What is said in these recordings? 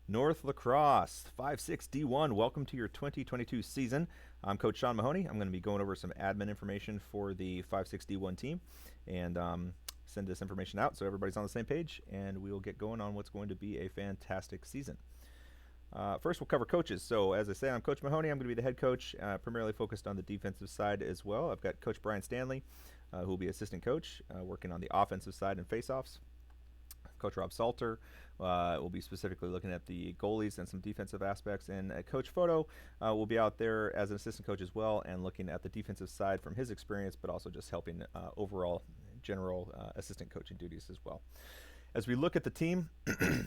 North Lacrosse 5-6 D1. Welcome to your 2022 season. I'm Coach Sean Mahoney. I'm going to be going over some admin information for the 5-6 D1 team and send this information out so everybody's on the same page, and we will get going on what's going to be a fantastic season. First, we'll cover coaches. So, as I say, I'm Coach Mahoney. I'm going to be the head coach, primarily focused on the defensive side as well. I've got Coach Brian Stanley, who will be assistant coach, working on the offensive side and faceoffs. Coach Rob Salter will be specifically looking at the goalies and some defensive aspects, and Coach Photo will be out there as an assistant coach as well and looking at the defensive side from his experience, but also just helping overall general assistant coaching duties as well. As we look at the team,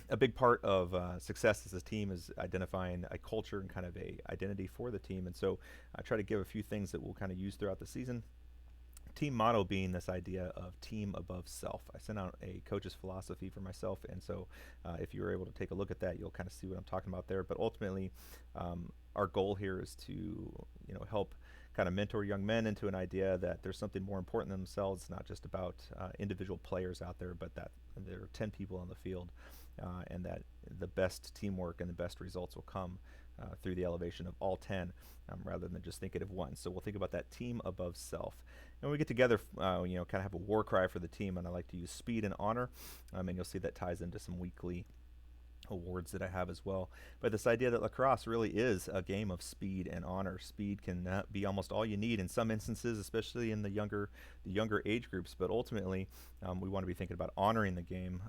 a big part of success as a team is identifying a culture and kind of a identity for the team, and so I try to give a few things that we'll kind of use throughout the season. Team motto being this idea of team above self. I sent out a coach's philosophy for myself, and so if you were able to take a look at that, you'll kind of see what I'm talking about there. But ultimately, our goal here is to help kind of mentor young men into an idea that there's something more important than themselves, not just about individual players out there, but that there are 10 people on the field, and that the best teamwork and the best results will come through the elevation of all 10 rather than just thinking of one. So we'll think about that team above self. And when we get together, kind of have a war cry for the team, and I like to use speed and honor, and you'll see that ties into some weekly awards that I have as well. But this idea that lacrosse really is a game of speed and honor. Speed can be almost all you need in some instances, especially in the younger age groups, but ultimately we want to be thinking about honoring the game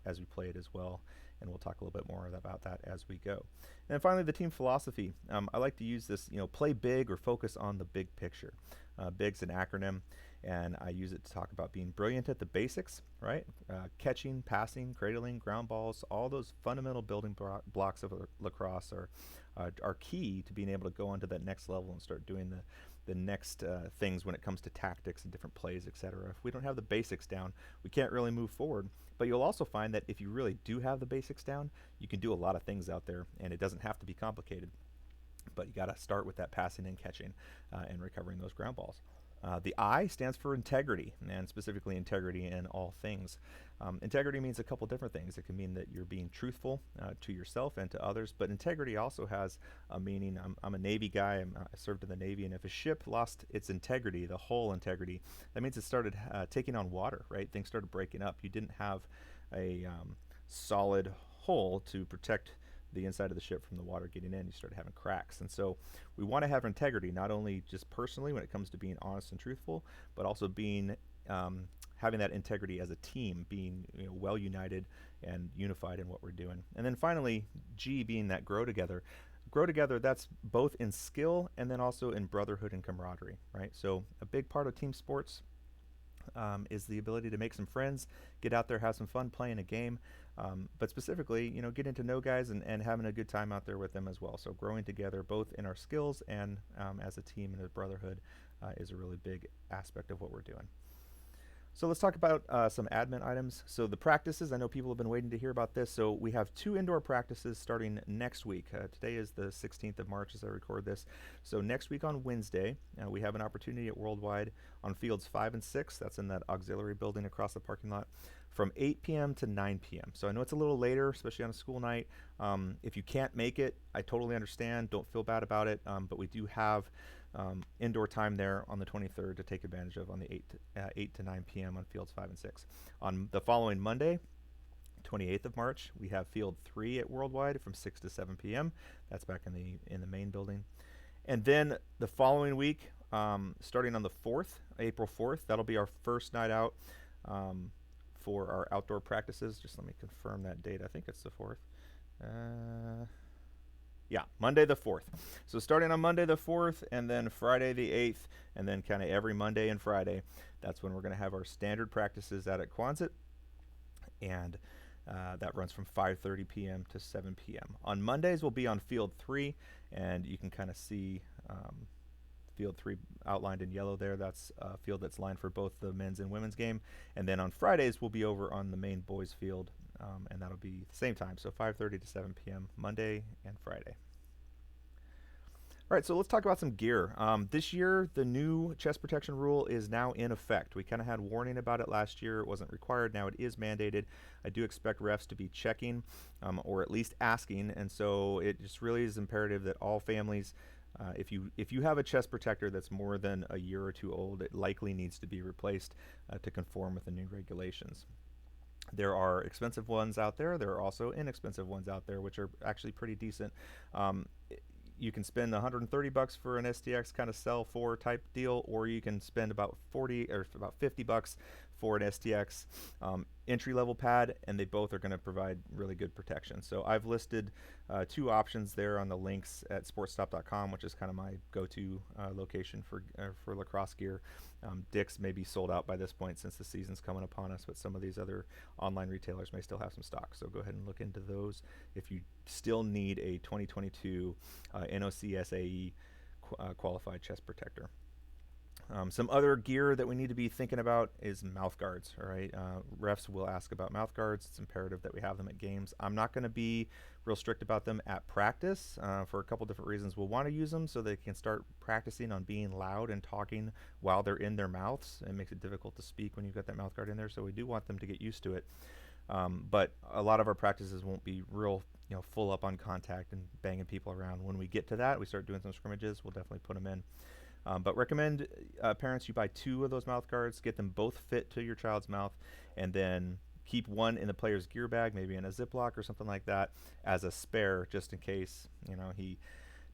as we play it as well, and we'll talk a little bit more about that as we go. And then finally, the team philosophy. I like to use this, play big or focus on the big picture. BIG's an acronym, and I use it to talk about being brilliant at the basics, right? Catching, passing, cradling, ground balls, all those fundamental building blocks of lacrosse are key to being able to go on to that next level and start doing the next things when it comes to tactics and different plays, etc. If we don't have the basics down, we can't really move forward. But you'll also find that if you really do have the basics down, you can do a lot of things out there, and it doesn't have to be complicated. But you got to start with that passing and catching and recovering those ground balls. The I stands for integrity, and specifically integrity in all things. Integrity means a couple different things. It can mean that you're being truthful to yourself and to others, but integrity also has a meaning. I'm a Navy guy. I served in the Navy, and if a ship lost its integrity, the whole integrity, that means it started taking on water, right? Things started breaking up. You didn't have a solid hull to protect the inside of the ship from the water getting in. You started having cracks, and so we want to have integrity not only just personally when it comes to being honest and truthful, but also being having that integrity as a team, being well united and unified in what we're doing. And then finally, G being that grow together. Grow together, that's both in skill and then also in brotherhood and camaraderie, right? So a big part of team sports is the ability to make some friends, get out there, have some fun playing a game, but specifically, getting to know guys and having a good time out there with them as well. So growing together, both in our skills and as a team and a brotherhood, is a really big aspect of what we're doing. So let's talk about some admin items. So the practices, I know people have been waiting to hear about this. So we have 2 indoor practices starting next week. Today is the 16th of March as I record this. So next week on Wednesday, we have an opportunity at Worldwide on fields 5 and 6. That's in that auxiliary building across the parking lot from 8 p.m. to 9 p.m. So I know it's a little later, especially on a school night. If you can't make it, I totally understand. Don't feel bad about it. But we do have indoor time there on the 23rd to take advantage of on the 8 to 9 p.m. on fields 5 and 6. On the following Monday, 28th of March, we have field 3 at Worldwide from 6 to 7 p.m. That's back in the main building. And then the following week, starting on the 4th, April 4th, that'll be our first night out for our outdoor practices. Just let me confirm that date. I think it's the 4th. Yeah, Monday the 4th. So starting on Monday the 4th, and then Friday the 8th, and then kind of every Monday and Friday, that's when we're going to have our standard practices out at Quonset, and that runs from 5:30 p.m. to 7 p.m. On Mondays, we'll be on Field 3, and you can kind of see Field 3 outlined in yellow there. That's a field that's lined for both the men's and women's game. And then on Fridays, we'll be over on the main boys field, and that'll be the same time, so 5:30 to 7 p.m. Monday and Friday. All right, so let's talk about some gear. This year, the new chest protection rule is now in effect. We kind of had warning about it last year. It wasn't required. Now it is mandated. I do expect refs to be checking or at least asking, and so it just really is imperative that all families, if you have a chest protector that's more than a year or two old, it likely needs to be replaced to conform with the new regulations. There are expensive ones out there. There are also inexpensive ones out there, which are actually pretty decent. Um, you can spend 130 bucks for an STX kind of sell for type deal, or you can spend about 40 or about 50 bucks for an STX entry level pad, and they both are going to provide really good protection. So I've listed two options there on the links at sportstop.com, which is kind of my go-to location for lacrosse gear. Dick's may be sold out by this point since the season's coming upon us, but some of these other online retailers may still have some stock. So go ahead and look into those if you still need a 2022 NOC SAE qualified chest protector. Some other gear that we need to be thinking about is mouth guards. All right, refs will ask about mouth guards. It's imperative that we have them at games. I'm not going to be real strict about them at practice for a couple different reasons. We'll want to use them so they can start practicing on being loud and talking while they're in their mouths. It makes it difficult to speak when you've got that mouth guard in there, so we do want them to get used to it. But a lot of our practices won't be real, full up on contact and banging people around. When we get to that, we start doing some scrimmages, we'll definitely put them in. But recommend parents you buy 2 of those mouth guards, get them both fit to your child's mouth, and then keep one in the player's gear bag, maybe in a Ziploc or something like that, as a spare, just in case he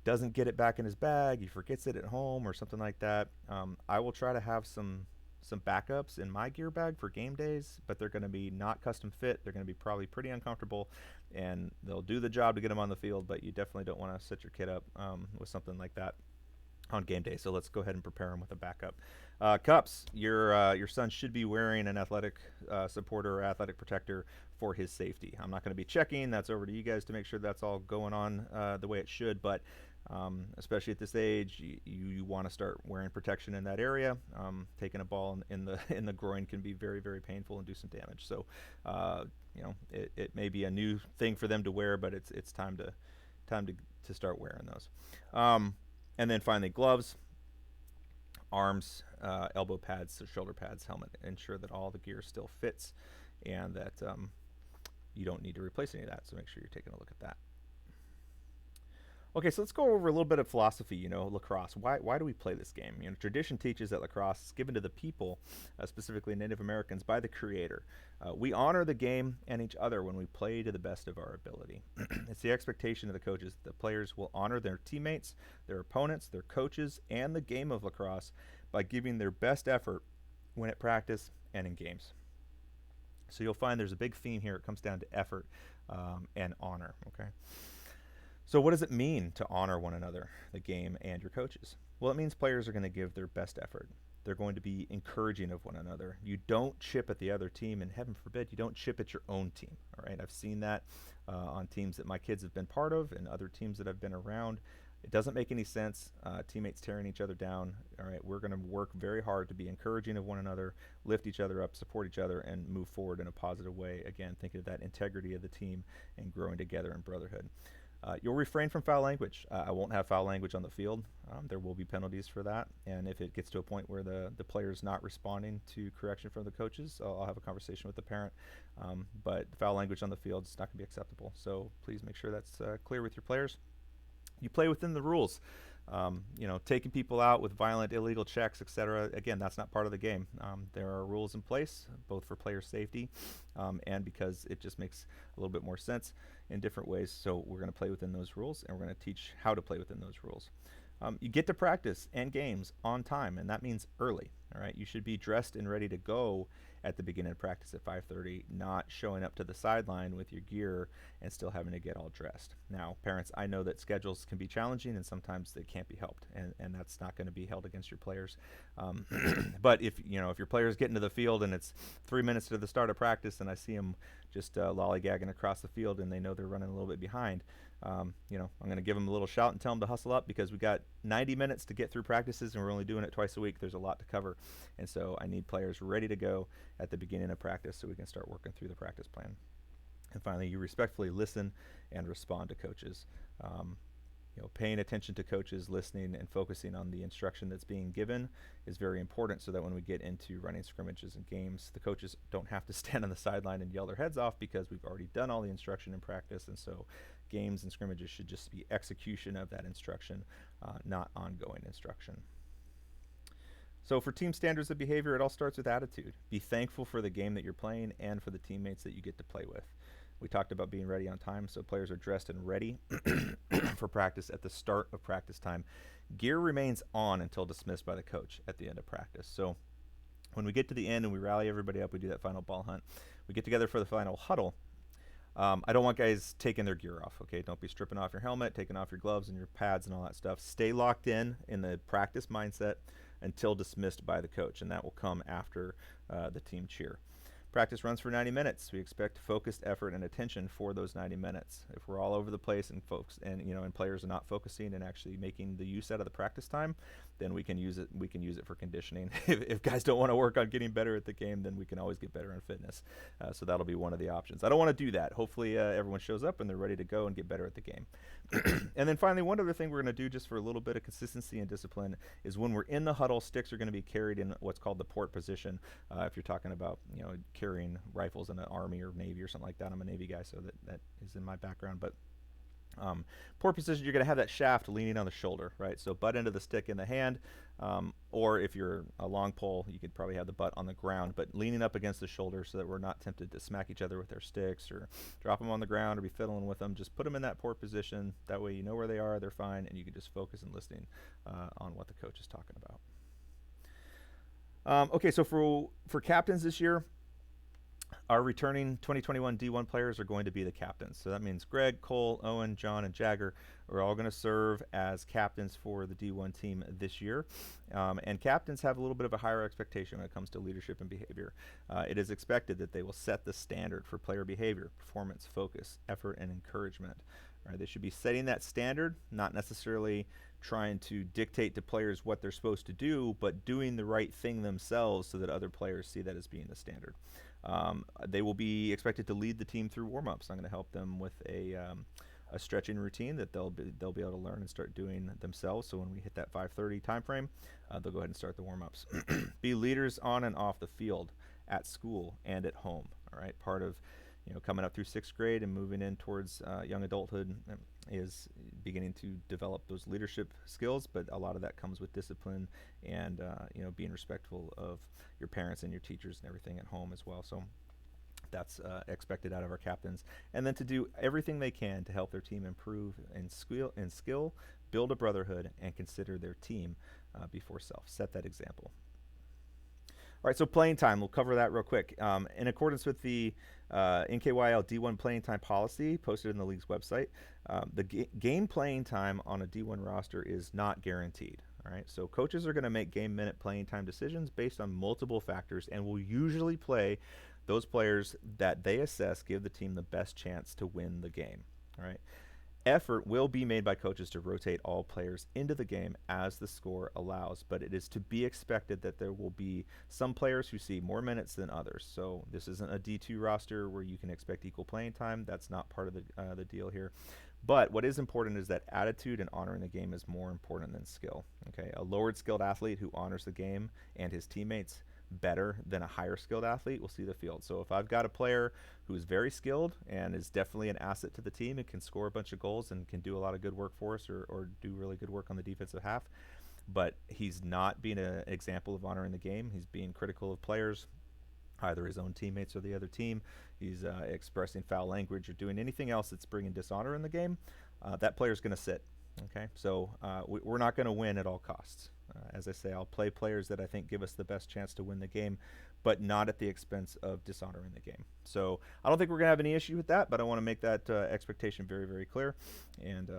doesn't get it back in his bag, he forgets it at home or something like that. I will try to have some backups in my gear bag for game days, but they're going to be not custom fit. They're going to be probably pretty uncomfortable, and they'll do the job to get them on the field, but you definitely don't want to set your kid up with something like that on game day. So let's go ahead and prepare them with a backup. Cups, your son should be wearing an athletic supporter or athletic protector for his safety. I'm not going to be checking. That's over to you guys to make sure that's all going on the way it should, but especially at this age, you want to start wearing protection in that area. Taking a ball in the groin can be very, very painful and do some damage. So it may be a new thing for them to wear, but it's time to start wearing those. And then finally, gloves, arms, elbow pads, shoulder pads, helmet. Ensure that all the gear still fits and that you don't need to replace any of that. So make sure you're taking a look at that. Okay, so let's go over a little bit of philosophy, lacrosse. Why do we play this game? Tradition teaches that lacrosse is given to the people, specifically Native Americans, by the Creator. We honor the game and each other when we play to the best of our ability. It's the expectation of the coaches that the players will honor their teammates, their opponents, their coaches, and the game of lacrosse by giving their best effort when at practice and in games. So you'll find there's a big theme here. It comes down to effort and honor, okay? So what does it mean to honor one another, the game, and your coaches? Well, it means players are going to give their best effort. They're going to be encouraging of one another. You don't chip at the other team, and heaven forbid, you don't chip at your own team. All right, I've seen that on teams that my kids have been part of and other teams that I've been around. It doesn't make any sense. Teammates tearing each other down. All right, we're going to work very hard to be encouraging of one another, lift each other up, support each other, and move forward in a positive way. Again, thinking of that integrity of the team and growing together in brotherhood. You'll refrain from foul language. I won't have foul language on the field. There will be penalties for that. And if it gets to a point where the player's not responding to correction from the coaches, I'll have a conversation with the parent. But foul language on the field is not going to be acceptable. So please make sure that's clear with your players. You play within the rules. Taking people out with violent, illegal checks, etc. Again, that's not part of the game. There are rules in place, both for player safety and because it just makes a little bit more sense in different ways. So we're going to play within those rules, and we're going to teach how to play within those rules. You get to practice and games on time, and that means early. All right, you should be dressed and ready to go at the beginning of practice at 5:30, not showing up to the sideline with your gear and still having to get all dressed. Now, parents, I know that schedules can be challenging and sometimes they can't be helped, and that's not going to be held against your players. But if your players get into the field and it's 3 minutes to the start of practice and I see them just lollygagging across the field and they know they're running a little bit behind, I'm going to give them a little shout and tell them to hustle up because we got 90 minutes to get through practices and we're only doing it twice a week. There's a lot to cover, and so I need players ready to go at the beginning of practice so we can start working through the practice plan. And finally, you respectfully listen and respond to coaches. paying attention to coaches, listening, and focusing on the instruction that's being given is very important, so that when we get into running scrimmages and games, the coaches don't have to stand on the sideline and yell their heads off, because we've already done all the instruction in practice. And so games and scrimmages should just be execution of that instruction, not ongoing instruction. So for team standards of behavior, it all starts with attitude. Be thankful for the game that you're playing and for the teammates that you get to play with. We talked about being ready on time, so players are dressed and ready for practice at the start of practice time. Gear remains on until dismissed by the coach at the end of practice. So when we get to the end and we rally everybody up, we do that final ball hunt. We get together for the final huddle. I don't want guys taking their gear off, okay? Don't be stripping off your helmet, taking off your gloves and your pads and all that stuff. Stay locked in the practice mindset until dismissed by the coach, and that will come after the team cheer. Practice runs for 90 minutes. We expect focused effort and attention for those 90 minutes. If we're all over the place and folks and players are not focusing and actually making the use out of the practice time, then we can use it. We can use it for conditioning. If guys don't want to work on getting better at the game, then we can always get better on fitness. So that'll be one of the options. I don't want to do that. Hopefully everyone shows up and they're ready to go and get better at the game. And then finally, one other thing we're going to do just for a little bit of consistency and discipline is when we're in the huddle, sticks are going to be carried in what's called the port position. If you're talking about carrying rifles in an Army or Navy or something like that. I'm a Navy guy, so that is in my background. But port position, you're going to have that shaft leaning on the shoulder, right? So butt end of the stick in the hand, or if you're a long pole, you could probably have the butt on the ground, but leaning up against the shoulder so that we're not tempted to smack each other with our sticks or drop them on the ground or be fiddling with them. Just put them in that port position. That way you know where they are, they're fine, and you can just focus and listening on what the coach is talking about. Okay, so for captains this year, our returning 2021 D1 players are going to be the captains. So that means Greg, Cole, Owen, John, and Jagger are all going to serve as captains for the D1 team this year. And captains have a little bit of a higher expectation when it comes to leadership and behavior. It is expected that they will set the standard for player behavior, performance, focus, effort, and encouragement. Right? They should be setting that standard, not necessarily trying to dictate to players what they're supposed to do, but doing the right thing themselves so that other players see that as being the standard. They will be expected to lead the team through warm-ups. I'm going to help them with a stretching routine that they'll be able to learn and start doing themselves. So when we hit that 5:30 time frame, they'll go ahead and start the warm-ups. Be leaders on and off the field, at school and at home. All right, part of coming up through 6th grade and moving in towards young adulthood is beginning to develop those leadership skills, but a lot of that comes with discipline and being respectful of your parents and your teachers and everything at home as well. So that's expected out of our captains, and then to do everything they can to help their team improve in skill, build a brotherhood, and consider their team before self. Set that example. All right, so playing time, we'll cover that real quick. In accordance with the NKYL D1 playing time policy posted in the league's website, the game playing time on a D1 roster is not guaranteed. All right, so coaches are going to make game minute playing time decisions based on multiple factors and will usually play those players that they assess give the team the best chance to win the game. All right. Effort will be made by coaches to rotate all players into the game as the score allows, but it is to be expected that there will be some players who see more minutes than others. So this isn't a D2 roster where you can expect equal playing time. That's not part of the deal here. But what is important is that attitude and honoring the game is more important than skill. Okay, a lowered skilled athlete who honors the game and his teammates better than a higher skilled athlete will see the field. So if I've got a player who is very skilled and is definitely an asset to the team and can score a bunch of goals and can do a lot of good work for us or do really good work on the defensive half, but he's not being an example of honoring the game, he's being critical of players, either his own teammates or the other team, he's expressing foul language or doing anything else that's bringing dishonor in the game, that player's going to sit. Okay, so we're not going to win at all costs. As I say, I'll play players that I think give us the best chance to win the game, but not at the expense of dishonoring the game. So I don't think we're going to have any issue with that, but I want to make that expectation very, very clear. And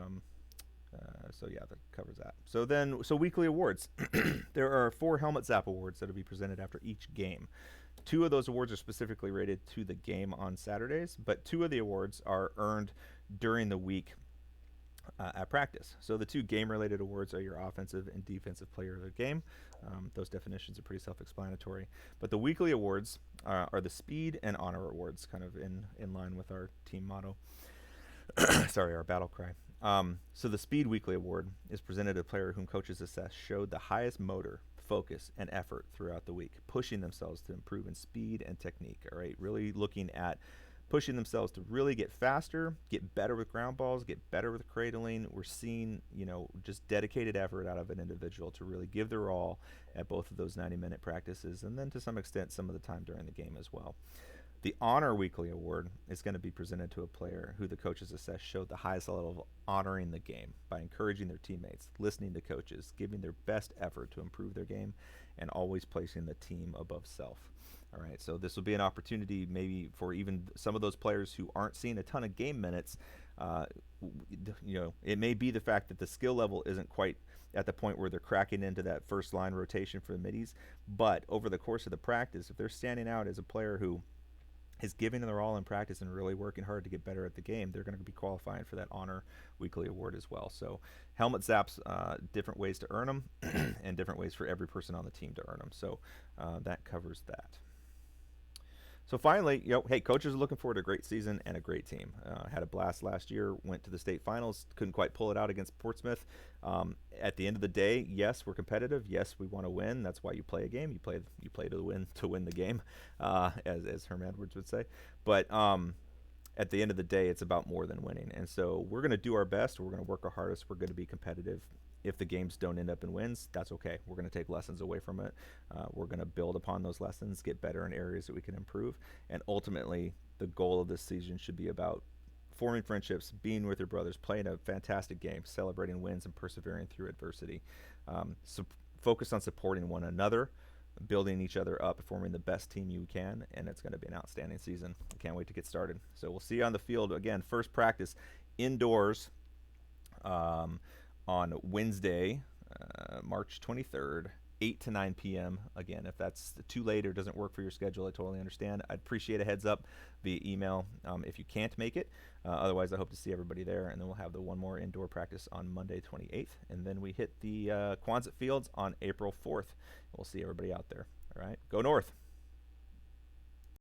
so yeah, that covers that. So weekly awards. There are 4 Helmet Zap awards that will be presented after each game. 2 of those awards are specifically rated to the game on Saturdays, but 2 of the awards are earned during the week at practice. So the 2 game-related awards are your offensive and defensive player of the game. Those definitions are pretty self-explanatory. But the weekly awards are the speed and honor awards, kind of in line with our team motto. Sorry, our battle cry. So the Speed Weekly Award is presented to a player whom coaches assess showed the highest motor, focus, and effort throughout the week, pushing themselves to improve in speed and technique. All right, really looking at pushing themselves to really get faster, get better with ground balls, get better with cradling. We're seeing, just dedicated effort out of an individual to really give their all at both of those 90-minute practices, and then to some extent some of the time during the game as well. The Honor Weekly Award is going to be presented to a player who the coaches assess showed the highest level of honoring the game by encouraging their teammates, listening to coaches, giving their best effort to improve their game, and always placing the team above self. All right, so this will be an opportunity maybe for even some of those players who aren't seeing a ton of game minutes. It may be the fact that the skill level isn't quite at the point where they're cracking into that first line rotation for the middies, but over the course of the practice, if they're standing out as a player who is giving their all in practice and really working hard to get better at the game, they're going to be qualifying for that Honor Weekly Award as well. So helmet zaps, different ways to earn them and different ways for every person on the team to earn them. So that covers that. So finally, hey, coaches are looking forward to a great season and a great team. Had a blast last year, went to the state finals, couldn't quite pull it out against Portsmouth. At the end of the day, yes, we're competitive. Yes, we want to win. That's why you play a game. You play to win the game, as Herm Edwards would say. But at the end of the day, it's about more than winning. And so we're going to do our best. We're going to work our hardest. We're going to be competitive. If the games don't end up in wins, that's okay. We're going to take lessons away from it. We're going to build upon those lessons, get better in areas that we can improve. And ultimately, the goal of this season should be about forming friendships, being with your brothers, playing a fantastic game, celebrating wins, and persevering through adversity. Focus on supporting one another, building each other up, forming the best team you can, and it's going to be an outstanding season. I can't wait to get started. So we'll see you on the field. Again, first practice indoors on Wednesday, March 23rd, 8 to 9 p.m. Again, if that's too late or doesn't work for your schedule, I totally understand. I'd appreciate a heads up via email if you can't make it. Otherwise, I hope to see everybody there, and then we'll have the one more indoor practice on Monday 28th, and then we hit the Quonset Fields on April 4th. We'll see everybody out there. All right, go North.